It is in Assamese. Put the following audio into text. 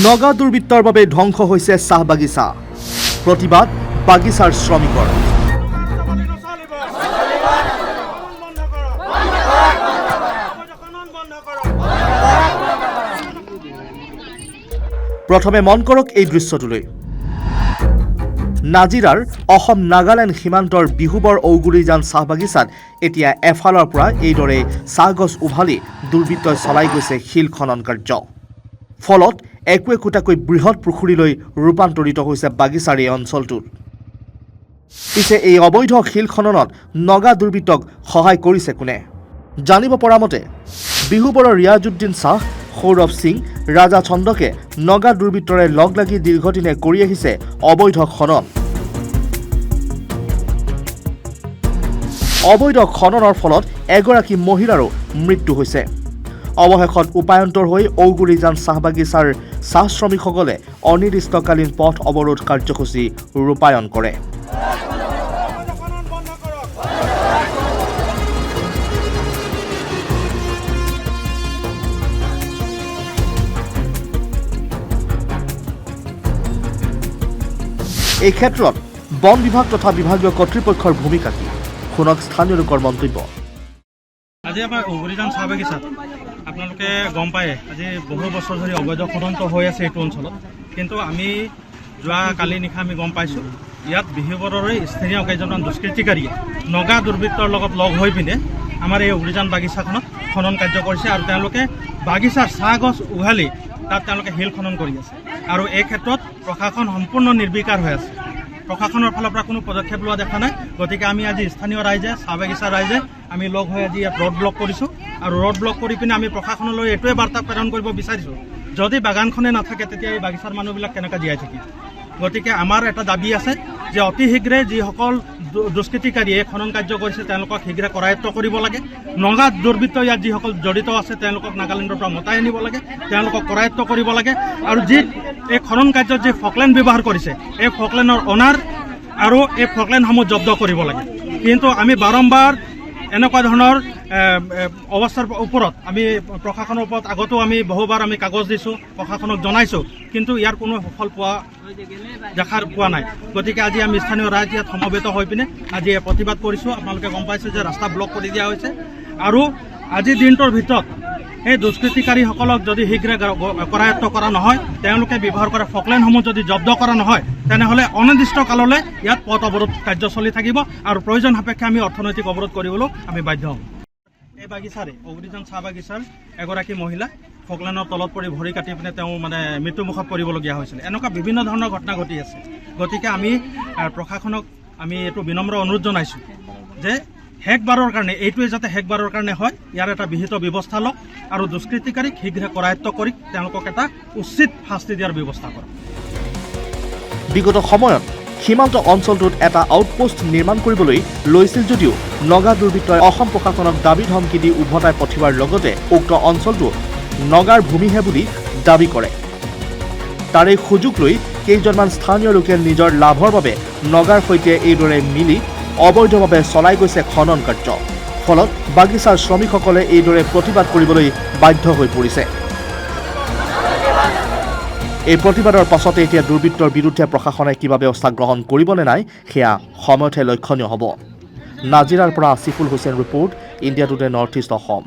নগা দুৰ্বৃত্তৰ বাবে ধ্বংস হৈছে চাহ বাগিচা। প্ৰতিবাদ বাগিচাৰ শ্ৰমিকৰ। প্ৰথমে মন কৰক এই দৃশ্যটোলৈ। নাজিৰাৰ অসম নাগালেণ্ড সীমান্তৰ বিহুবৰ ঔগুৰিজান চাহ বাগিচাত এতিয়া এফালৰ পৰা এইদৰে চাহগছ উভালি দুৰ্বৃত্তই চলাই গৈছে শিল খনন কাৰ্য। ফলত একো একোটাকৈ বৃহৎ পুখুৰীলৈ ৰূপান্তৰিত হৈছে বাগিচাৰ এই অঞ্চলটোত। পিছে এই অবৈধ শিল খননত নগা দুৰ্বৃত্তক সহায় কৰিছে কোনে? জানিব পৰা মতে বিহুবৰৰ ৰিয়াজুদ্দিন শ্বাহ, সৌৰভ সিং, ৰাজা চন্দকে নগা দুৰ্বৃত্তৰে লগ লাগি দীৰ্ঘদিনে কৰি আহিছে অবৈধ খনন। অবৈধ খননৰ ফলত এগৰাকী মহিলাৰো মৃত্যু হৈছে। অৱশেষত উপায়ন্তৰ হৈ ঔগুৰিজান চাহ বাগিচাৰ চাহ শ্ৰমিকসকলে অনিৰ্দিষ্টকালীন পথ অৱৰোধ কাৰ্যসূচী ৰূপায়ণ কৰে। এই ক্ষেত্ৰত বন বিভাগ তথা বিভাগীয় কৰ্তৃপক্ষৰ ভূমিকা কি? শুনক স্থানীয় লোকৰ মন্তব্য। আজি আমাৰ ঔগুৰিজান চাহ বাগিচাত আপোনালোকে গম পায় আজি বহু বছৰ ধৰি অবৈধ খনন হৈ আছে এইটো অঞ্চলত। কিন্তু আমি যোৱা কালি নিশা আমি গম পাইছোঁ ইয়াত বিহুবৰৰে স্থানীয় কেইজনমান দুষ্কৃতিকাৰীয়ে নগা দুৰ্বৃত্তৰ লগত লগ হৈ পিনে আমাৰ এই ঔগুৰিজান বাগিচাখনত খনন কাৰ্য কৰিছে আৰু তেওঁলোকে বাগিচাৰ চাহ গছ উঘালি তাত তেওঁলোকে শিল খনন কৰি আছে। আৰু এই ক্ষেত্ৰত প্ৰশাসন সম্পূৰ্ণ নিৰ্বিকাৰ হৈ আছে। প্ৰশাসনৰ ফালৰ পৰা কোনো পদক্ষেপ লোৱা দেখা নাই। গতিকে আমি আজি স্থানীয় ৰাইজে চাহ বাগিচাৰ ৰাইজে আমি লগ হৈ আজি ইয়াত ৰোড ব্লক কৰিছোঁ আৰু ৰোড ব্লক কৰি পিনে আমি প্ৰশাসনলৈ এইটোৱে বাৰ্তা প্ৰেৰণ কৰিব বিচাৰিছোঁ, যদি বাগানখনে নাথাকে তেতিয়া এই বাগিচাৰ মানুহবিলাক কেনেকৈ জীয়াই থাকিব। গতিকে আমাৰ এটা দাবী আছে যে অতি শীঘ্ৰে যিসকল দুষ্কৃতিকাৰীয়ে খনন কাৰ্য কৰিছে তেওঁলোকক শীঘ্ৰে কৰায়ত্ব কৰিব লাগে। নগা দুৰ্বৃত্ত ইয়াত যিসকল জড়িত আছে তেওঁলোকক নাগালেণ্ডৰ পৰা মতাই আনিব লাগে, তেওঁলোকক কৰায়ত্ব কৰিব লাগে। আৰু যি এই খনন কাৰ্যত যি ফকলেণ্ড ব্যৱহাৰ কৰিছে এই ফকলেণ্ডৰ অনাৰ আৰু এই ফকলেণ্ডসমূহ জব্দ কৰিব লাগে। কিন্তু আমি বাৰম্বাৰ এনেকুৱা ধৰণৰ অৱস্থাৰ ওপৰত আমি প্ৰশাসনৰ ওপৰত আগতেও আমি বহুবাৰ আমি কাগজ দিছোঁ, প্ৰশাসনক জনাইছোঁ, কিন্তু ইয়াৰ কোনো সফল পোৱা নাই। গতিকে আজি আমি স্থানীয় ৰাইজ ইয়াত সমবেত হৈ পিনে আজি প্ৰতিবাদ কৰিছোঁ। আপোনালোকে গম পাইছে যে ৰাস্তা ব্লক কৰি দিয়া হৈছে আৰু আজিৰ দিনটোৰ ভিতৰত এই দুষ্কৃতিকাৰীসকলক যদি শীঘ্ৰে কৰায়ত্ব কৰা নহয়, তেওঁলোকে ব্যৱহাৰ কৰা ফকলেণ্ডসমূহ যদি জব্দ কৰা নহয়, তেনেহ'লে অনিৰ্দিষ্ট কাললৈ ইয়াত পথ অৱৰোধ কাৰ্য চলি থাকিব আৰু প্ৰয়োজন সাপেক্ষে আমি অৰ্থনৈতিক অৱৰোধ কৰিবলৈ আমি বাধ্য হ'ম। এই বাগিচাৰে ঔগুৰিজান চাহ বাগিচাৰ এগৰাকী মহিলা ফকলেণ্ডৰ তলত পৰি ভৰি কাটি পিনে তেওঁ মৃত্যুমুখত পৰিবলগীয়া হৈছিল। এনেকুৱা বিভিন্ন ধৰণৰ ঘটনা ঘটি আছে। গতিকে আমি প্ৰশাসনক আমি এইটো বিনম্ৰ অনুৰোধ জনাইছোঁ যে শেষবাৰৰ কাৰণে এইটোৱে যাতে শেষবাৰৰ কাৰণে হয়, ইয়াৰ এটা বিহিত ব্যৱস্থা লওক আৰু দুষ্কৃতিকাৰীক শীঘ্ৰে কৰায়ত্ব কৰি তেওঁলোকক এটা উচিত শাস্তি দিয়াৰ ব্যৱস্থা কৰক। বিগত সময়ত সীমান্ত অঞ্চলটোত এটা আউটপোষ্ট নিৰ্মাণ কৰিবলৈ লৈছিল যদিও নগা দুৰ্বৃত্তই অসম প্ৰশাসনক দাবী ধমকি দি উভতাই পঠিওৱাৰ লগতে উক্ত অঞ্চলটো নগাৰ ভূমিহে বুলি দাবী কৰে। তাৰে সুযোগ লৈ কেইজনমান স্থানীয় লোকে নিজৰ লাভৰ বাবে নগাৰ সৈতে এইদৰে মিলি অবৈধভাৱে চলাই গৈছে খনন কাৰ্য। ফলত বাগিচাৰ শ্ৰমিকসকলে এইদৰে প্ৰতিবাদ কৰিবলৈ বাধ্য হৈ পৰিছে। এই প্ৰতিবাদৰ পাছতে এতিয়া দুৰ্বৃত্তৰ বিৰুদ্ধে প্ৰশাসনে কিবা ব্যৱস্থা গ্ৰহণ কৰিব নে নাই সেয়া সময়তহে লক্ষণীয় হ'ব। নাজিৰাৰ পৰা Asiful Hussain report, India today north east Assam.